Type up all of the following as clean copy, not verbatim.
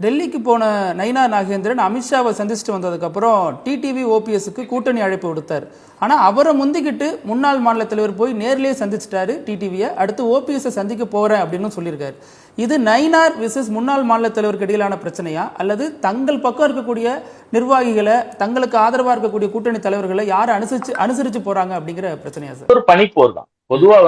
டெல்லிக்கு போன நயினா நாகேந்திரன் அமித்ஷாவை சந்திச்சுட்டு வந்ததுக்கப்புறம் டிடிவி ஓபிஎஸ்க்கு கூட்டணி அழைப்பு விடுத்தார். ஆனால் அவரை முந்திக்கிட்டு முன்னாள் மாநில தலைவர் போய் நேர்லேயே சந்திச்சிட்டாரு டிடிவியை. அடுத்து ஓபிஎஸ்ஸை சந்திக்க போகிறேன் அப்படின்னு சொல்லியிருக்காரு. இது நயினார் விசஸ் முன்னாள் மாநில தலைவருக்கு இடையிலான பிரச்சனையா, அல்லது தங்கள் பக்கம் இருக்கக்கூடிய நிர்வாகிகளை, தங்களுக்கு ஆதரவாக இருக்கக்கூடிய கூட்டணி தலைவர்களை யாரை அனுசரிச்சு போறாங்க அப்படிங்கிற பிரச்சனையா சார்? ஒரு பனிப்போர் தான். பொதுவா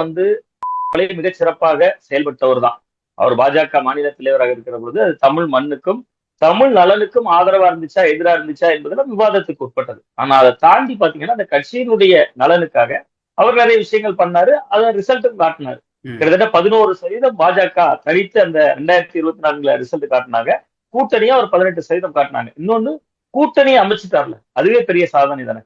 மிக சிறப்பாக செயல்பட்டவர் தான் அவர். பாஜக மாநில தலைவராக இருக்கிற பொழுது அது தமிழ் மண்ணுக்கும் தமிழ் நலனுக்கும் ஆதரவா இருந்துச்சா எதிரா இருந்துச்சா என்பதுல விவாதத்துக்கு உட்பட்டது. ஆனா அதை தாண்டி பாத்தீங்கன்னா அந்த கட்சியினுடைய நலனுக்காக அவர் நிறைய விஷயங்கள் பண்ணாரு. அதை ரிசல்ட்டும் காட்டினாரு. கிட்டத்தட்ட 11% பாஜக தனித்து அந்த 2024 ரிசல்ட் காட்டினாங்க. கூட்டணியா ஒரு 18% காட்டினாங்க. இன்னொன்னு கூட்டணி அமைச்சுட்டார்ல, அதுவே பெரிய சாதனை தானே.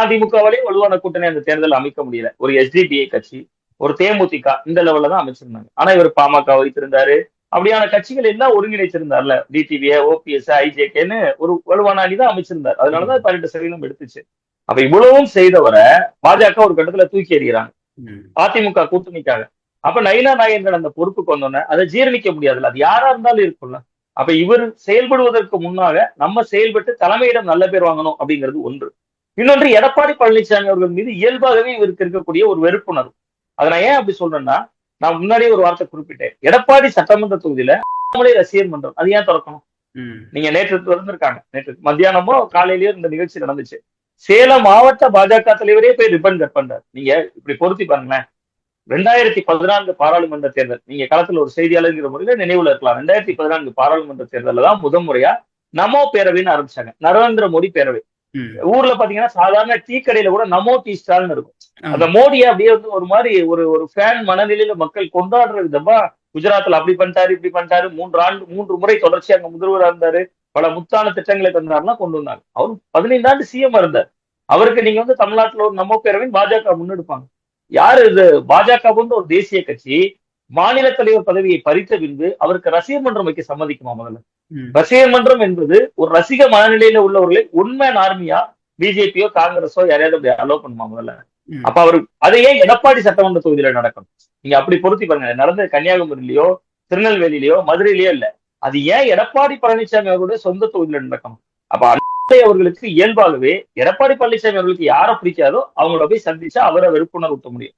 அதிமுகவாலே வலுவான கூட்டணி அந்த தேர்தல் அமைக்க முடியல. ஒரு எஸ்டிபிஐ கட்சி, ஒரு தேமுதிக இந்த லெவல்ல தான் அமைச்சிருந்தாங்க. ஆனா இவர் பாமக வைத்திருந்தாரு. அப்படியான கட்சிகள் எல்லாம் ஒருங்கிணைச்சிருந்தார்ல. டிடிவிய, ஓபிஎஸ், ஐஜேகேன்னு ஒரு வலுவான அணி தான் அமைச்சிருந்தார். அதனாலதான் 18% எடுத்துச்சு. அப்ப இவ்வளவும் செய்தவரை பாஜக ஒரு கட்டத்துல தூக்கி எறிகிறாங்க அதிமுக கூட்டணிக்காக. அப்ப நயினா நாகேந்திரன் அந்த பொறுப்புக்கு வந்தோன்னே அதை ஜீரணிக்க முடியாதுல்ல. அது யாரா இருந்தாலும் இருக்கும்ல. அப்ப இவர் செயல்படுவதற்கு முன்னாக நம்ம செயல்பட்டு தலைமையிடம் நல்ல பேர் வாங்கணும் அப்படிங்கிறது ஒன்று. இன்னொன்று, எடப்பாடி பழனிசாமி அவர்கள் மீது இயல்பாகவே இவருக்கு இருக்கக்கூடிய ஒரு வெறுப்புணர்வு. அதை நான் ஏன் அப்படி சொல்றேன்னா, நான் முன்னாடியே ஒரு வார்த்தை குறிப்பிட்டேன். எடப்பாடி சட்டமன்ற தொகுதியில ரசிகர் மன்றம் அது ஏன் திறக்கணும்? நீங்க நேற்று திறந்திருக்காங்க. நேற்று மத்தியானமோ காலையிலயோ இந்த நிகழ்ச்சி நடந்துச்சு. சேலம் மாவட்ட பாஜக தலைவரே போய் ரிப்பன் கட் பண்றாரு. நீங்க இப்படி பொருத்தி பாருங்களேன். 2014 பாராளுமன்ற தேர்தல், நீங்க களத்துல ஒரு செய்தியாளர்ங்கிற முறையில நினைவுல இருக்கலாம். 2014 பாராளுமன்ற தேர்தலில் தான் முறையா நமோ பேரவைன்னு ஆரம்பிச்சாங்க. நரேந்திர மோடி பேரவை. ஊர்ல பாத்தீங்கன்னா சாதாரண டீ கடையில கூட நமோ டீ ஸ்டால்னு இருக்கும். அந்த மோடியை அப்படியே ஒரு மாதிரி ஒரு ஃபேன் மனநிலையில மக்கள் கொண்டாடுற விதமா குஜராத்ல அப்படி பண்ணிட்டாரு, இப்படி பண்ணிட்டாரு, 3 முறை தொடர்ச்சி அங்க முதல்வராக இருந்தாரு, பல முத்தான திட்டங்களை தந்தாருன்னா கொண்டு வந்தாங்க. அவர் 15 ஆண்டு சிஎம் இருந்தார். அவருக்கு நீங்க தமிழ்நாட்டுல ஒரு நமோ பேரவைன்னு பாஜக முன்னெடுப்பாங்க. யாரு இது? பாஜக போன்ற ஒரு தேசிய கட்சி மாநில தலைவர் பதவியை பறித்த பின்பு அவருக்கு ரசிகர் மன்றம் வைக்க சம்மதிக்குமா? முதல்ல ரசிகர் மன்றம் என்பது ஒரு ரசிக மனநிலையில உள்ளவர்களை உண்மை ஆர்மியா பிஜேபியோ காங்கிரஸோ யாரையாவது அப்படி அலோவ் பண்ணுமா? முதல்ல அப்ப அவரு அதையே எடப்பாடி சட்டமன்ற தொகுதியில நடக்கணும். நீங்க அப்படி பொருத்தி பாருங்க. நடந்த கன்னியாகுமரியிலயோ திருநெல்வேலியிலயோ மதுரையிலயோ இல்ல. அது ஏன் எடப்பாடி பழனிசாமி அவர்களுடைய சொந்த தொகுதியில நடக்கணும்? அப்ப அவர்களுக்கு இயல்பாகவே எடப்பாடி பழனிசாமி அவர்களுக்கு யாரை பிடிக்காதோ அவங்கள போய் சந்திச்சா அவரை வெறுப்புணர்வு ஊட்ட முடியும்.